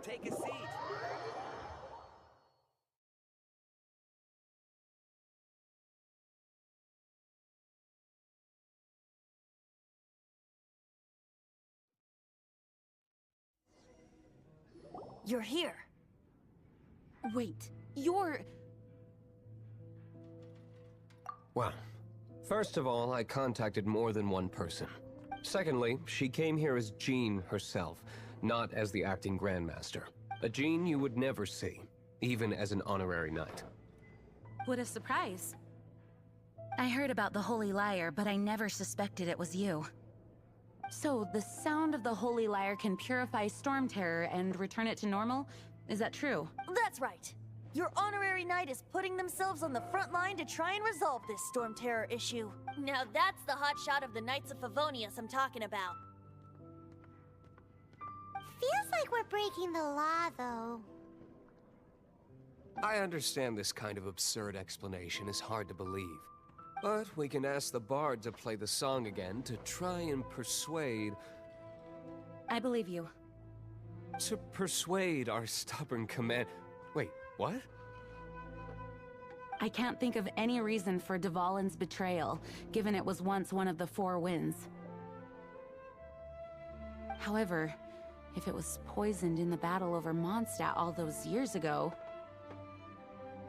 Take a seat. You're here. Wait, you're... Well, first of all, I contacted more than one person. Secondly, she came here as Jean herself, not as the acting Grandmaster. A Jean you would never see, even as an honorary knight. What a surprise. I heard about the Holy Lyre, but I never suspected it was you. So, the sound of the Holy Lyre can purify Storm Terror and return it to normal? Is that true? That's right. Your honorary knight is putting themselves on the front line to try and resolve this Storm Terror issue. Now that's the hotshot of the Knights of Favonius I'm talking about. Feels like we're breaking the law, though. I understand this kind of absurd explanation is hard to believe. But we can ask the bard to play the song again to try and persuade... I believe you. To persuade our stubborn command... Wait, what? I can't think of any reason for Dvalin's betrayal, given it was once one of the Four Winds. However, if it was poisoned in the battle over Mondstadt all those years ago,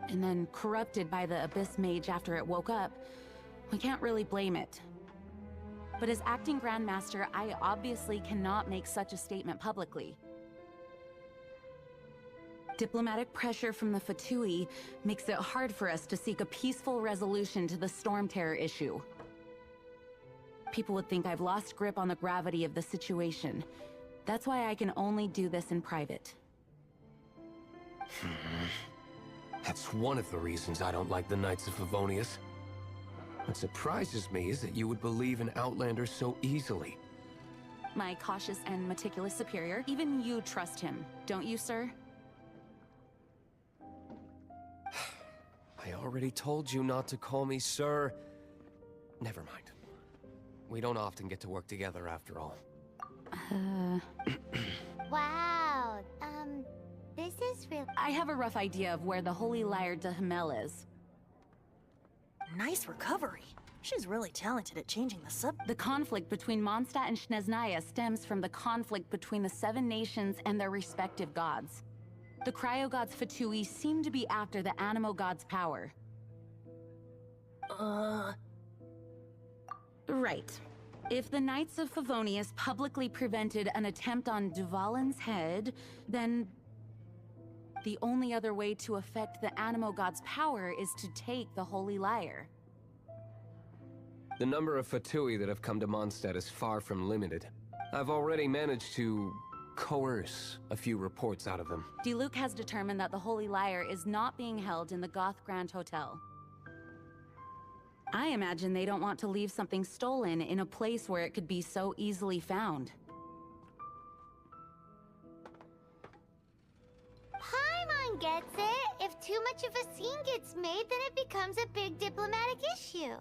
and then corrupted by the Abyss Mage after it woke up, we can't really blame it. But as acting Grandmaster, I obviously cannot make such a statement publicly. Diplomatic pressure from the Fatui makes it hard for us to seek a peaceful resolution to the Storm Terror issue. People would think I've lost grip on the gravity of the situation. That's why I can only do this in private. That's one of the reasons I don't like the Knights of Favonius. What surprises me is that you would believe an Outlander so easily. My cautious and meticulous superior, even you trust him, don't you, sir? I already told you not to call me sir. Never mind. We don't often get to work together after all. Wow, this is real. I have a rough idea of where the Holy Lyre de Himmel is. Nice recovery. She's really talented at changing the subject. The conflict between Mondstadt and Snezhnaya stems from the conflict between the Seven Nations and their respective gods. The Cryo-Gods Fatui seem to be after the Animo God's power. Right. If the Knights of Favonius publicly prevented an attempt on Dvalin's head, then the only other way to affect the Animo God's power is to take the Holy Lyre. The number of Fatui that have come to Mondstadt is far from limited. I've already managed to coerce a few reports out of them. Diluc has determined that the Holy Lyre is not being held in the Goth Grand Hotel. I imagine they don't want to leave something stolen in a place where it could be so easily found. Paimon gets it. If too much of a scene gets made, then it becomes a big diplomatic issue.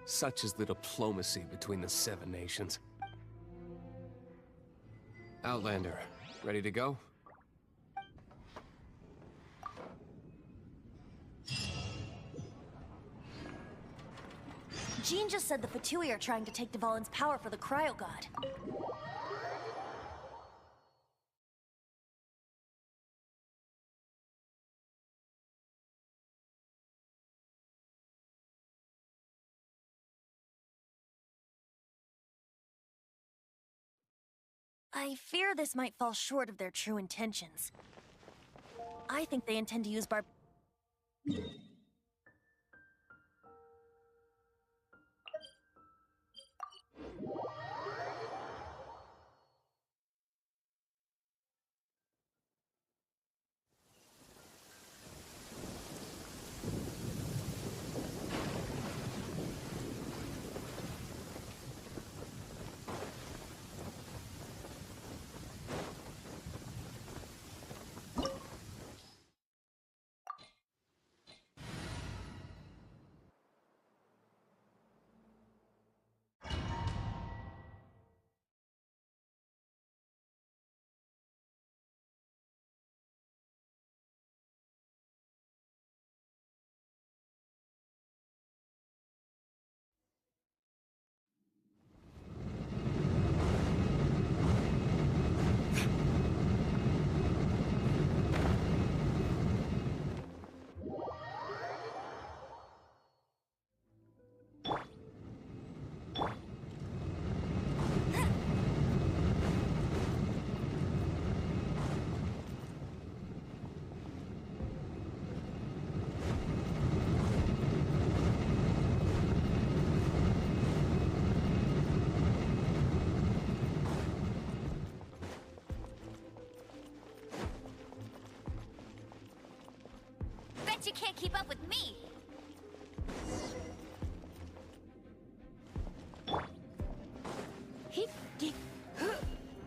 Such is the diplomacy between the Seven Nations. Outlander, ready to go? Jean just said the Fatui are trying to take Dvalin's power for the Cryo-God. I fear this might fall short of their true intentions. I think they intend to use you can't keep up with me.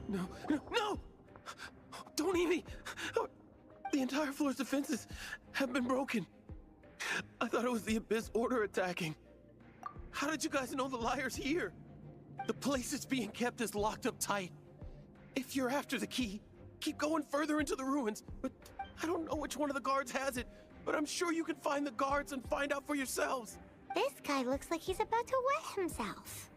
No, no, no! Don't eat me! The entire floor's defenses have been broken. I thought it was the Abyss Order attacking. How did you guys know the liar's here? The place it's being kept is locked up tight. If you're after the key, keep going further into the ruins. But I don't know which one of the guards has it, but I'm sure you can find the guards and find out for yourselves. This guy looks like he's about to wet himself.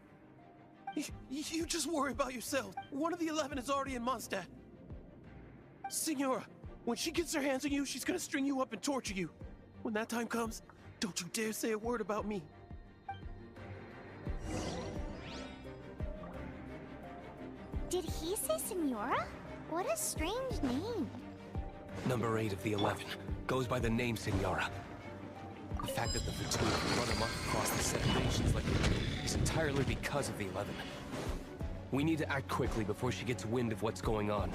You just worry about yourself. One of the 11 is already in Mondstadt. Signora, when she gets her hands on you, she's gonna string you up and torture you. When that time comes, don't you dare say a word about me. Did he say Senora? What a strange name. Number 8 of the 11 goes by the name Senora. The fact that the Fatoon can run amok across the 7 nations like they do is entirely because of the 11. We need to act quickly before she gets wind of what's going on.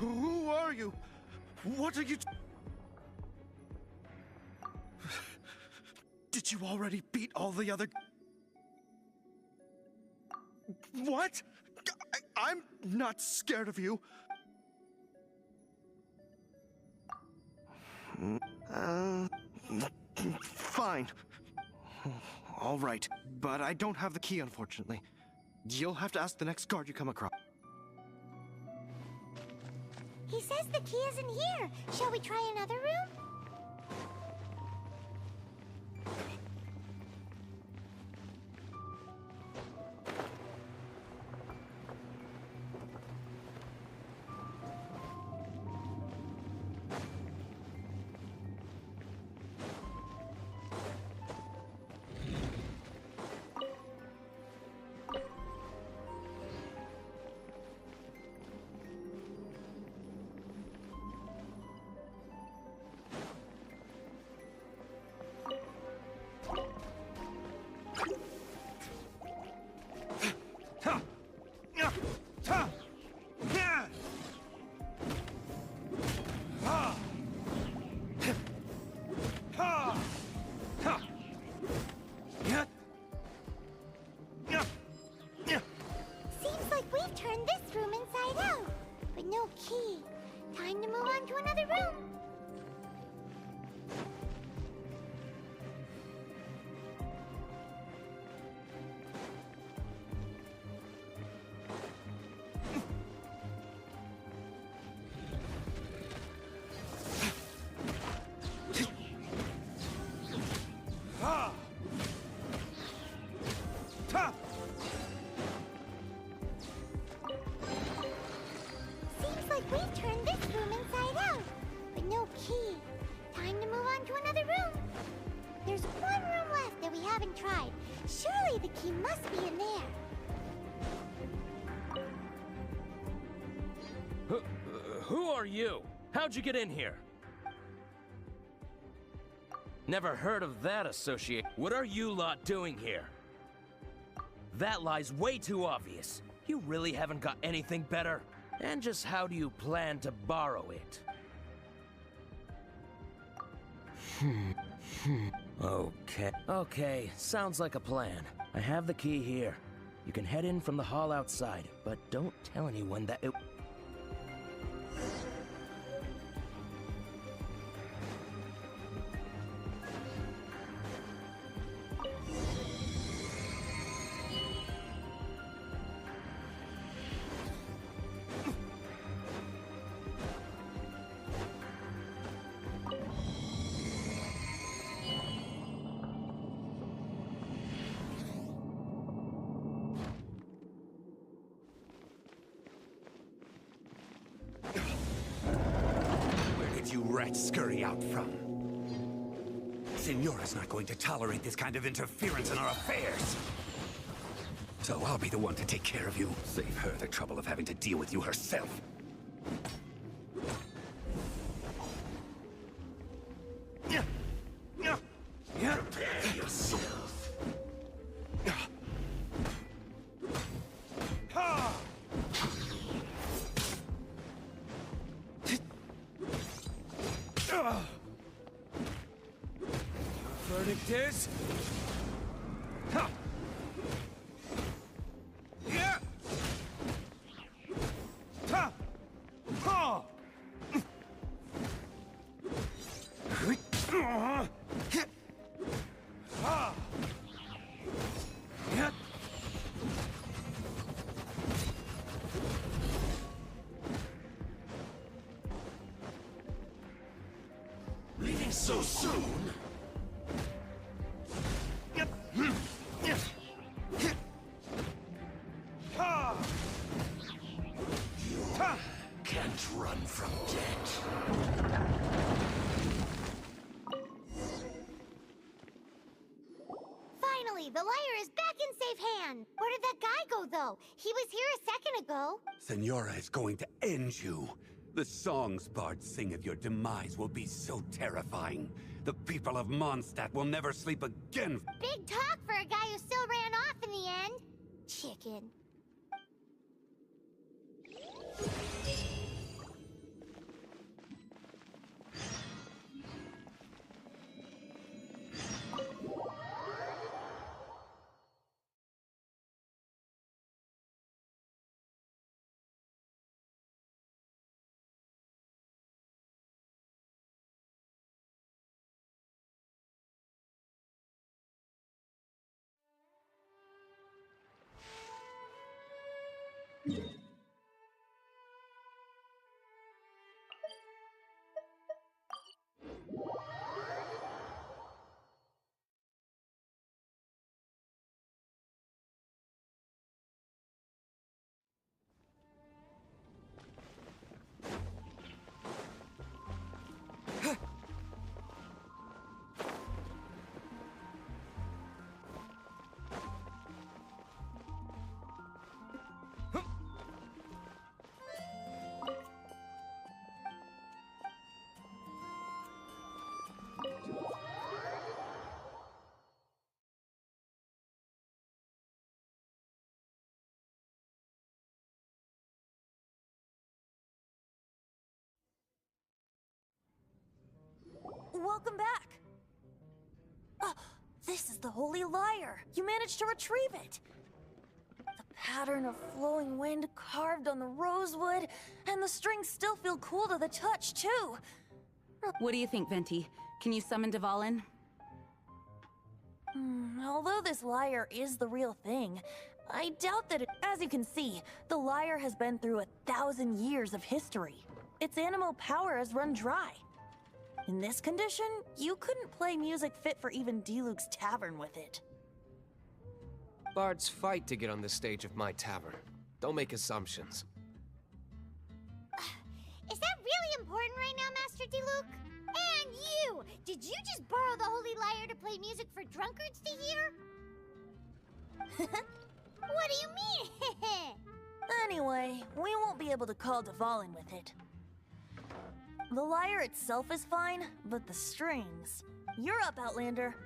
Who are you? What are you... Did you already beat all the other... What? I'm not scared of you. Fine. All right, but I don't have the key, unfortunately. You'll have to ask the next guard you come across. He says the key isn't here. Shall we try another room? Seems like we've turned this room inside out, but no key. Time to move on to another room. Seems like we've turned this room inside out, but no key. Time to move on to another room. There's one room left that we haven't tried. Surely the key must be in there. Who are you? How'd you get in here? Never heard of that associate. What are you lot doing here? That lie's way too obvious. You really haven't got anything better? And just how do you plan to borrow it? Okay, sounds like a plan. I have the key here. You can head in from the hall outside, but don't tell anyone that it... You rats scurry out from. Senora's not going to tolerate this kind of interference in our affairs. So I'll be the one to take care of you. Save her the trouble of having to deal with you herself. this! Ha! Yeah! Ha! Ha! Ha! Yeah! Leaving so soon? Can't run from death. Finally, the lyre is back in safe hand. Where did that guy go, though? He was here a second ago. Senora is going to end you. The songs bards sing of your demise will be so terrifying. The people of Mondstadt will never sleep again. Big talk for a guy who still ran off in the end. Chicken. Welcome back! This is the Holy Lyre! You managed to retrieve it! The pattern of flowing wind carved on the rosewood, and the strings still feel cool to the touch, too! What do you think, Venti? Can you summon Dvalin? Although this lyre is the real thing, I doubt that as you can see, the lyre has been through 1,000 years of history. Its animal power has run dry. In this condition, you couldn't play music fit for even Diluc's tavern with it. Bards fight to get on the stage of my tavern. Don't make assumptions. Is that really important right now, Master Diluc? And you! Did you just borrow the Holy Lyre to play music for drunkards to hear? What do you mean? Anyway, we won't be able to call Dvalin with it. The lyre itself is fine, but the strings... You're up, Outlander.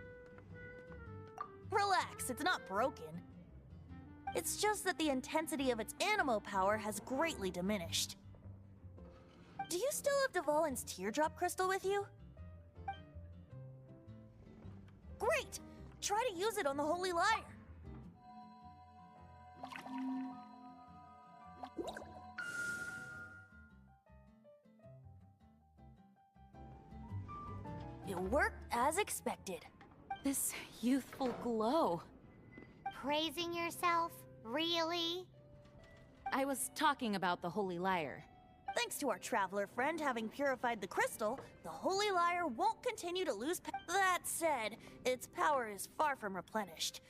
Relax, it's not broken. It's just that the intensity of its animo power has greatly diminished. Do you still have Dvalin's teardrop crystal with you? Great! Try to use it on the Holy Lyre. It worked as expected. This youthful glow. Praising yourself? Really? I was talking about the Holy Lyre. Thanks to our traveler friend having purified the crystal, the Holy Lyre won't continue to lose That said, its power is far from replenished.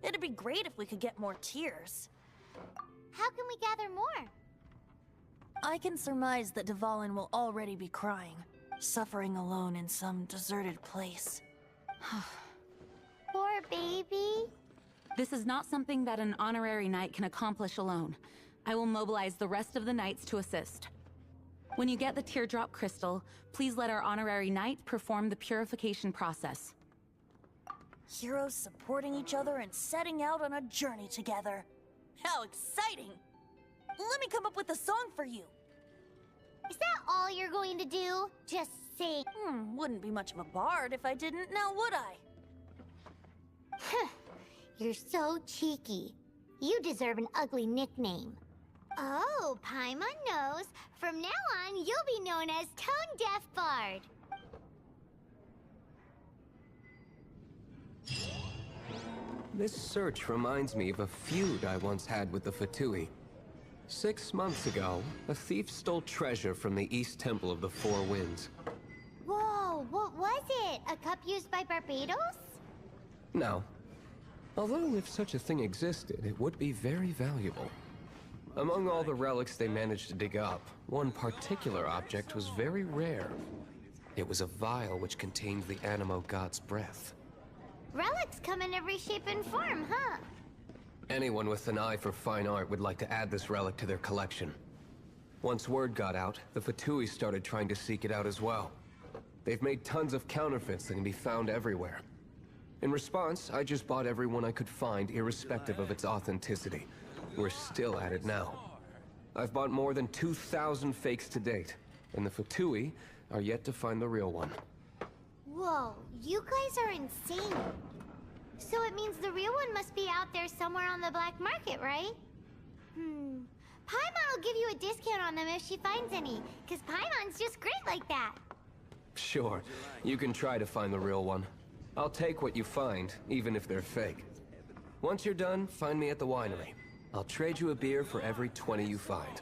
It'd be great if we could get more tears. How can we gather more? I can surmise that Dvalin will already be crying, suffering alone in some deserted place. Poor baby. This is not something that an honorary knight can accomplish alone. I will mobilize the rest of the knights to assist. When you get the teardrop crystal, please let our honorary knight perform the purification process. Heroes supporting each other and setting out on a journey together. How exciting! Let me come up with a song for you. Is that all you're going to do? Just sing? Wouldn't be much of a bard if I didn't, now would I? You're so cheeky. You deserve an ugly nickname. Oh, Paimon knows. From now on, you'll be known as Tone Deaf Bard. This search reminds me of a feud I once had with the Fatui. 6 months ago, a thief stole treasure from the East Temple of the Four Winds. Whoa, what was it? A cup used by Barbados? No. Although if such a thing existed, it would be very valuable. Among all the relics they managed to dig up, one particular object was very rare. It was a vial which contained the Animo god's breath. Relics come in every shape and form, huh? Anyone with an eye for fine art would like to add this relic to their collection. Once word got out, the Fatui started trying to seek it out as well. They've made tons of counterfeits that can be found everywhere. In response, I just bought every one I could find, irrespective of its authenticity. We're still at it now. I've bought more than 2,000 fakes to date, and the Fatui are yet to find the real one. Whoa, you guys are insane. So it means the real one must be out there somewhere on the black market, right? Paimon will give you a discount on them if she finds any, because Paimon's just great like that. Sure, you can try to find the real one. I'll take what you find, even if they're fake. Once you're done, find me at the winery. I'll trade you a beer for every 20 you find.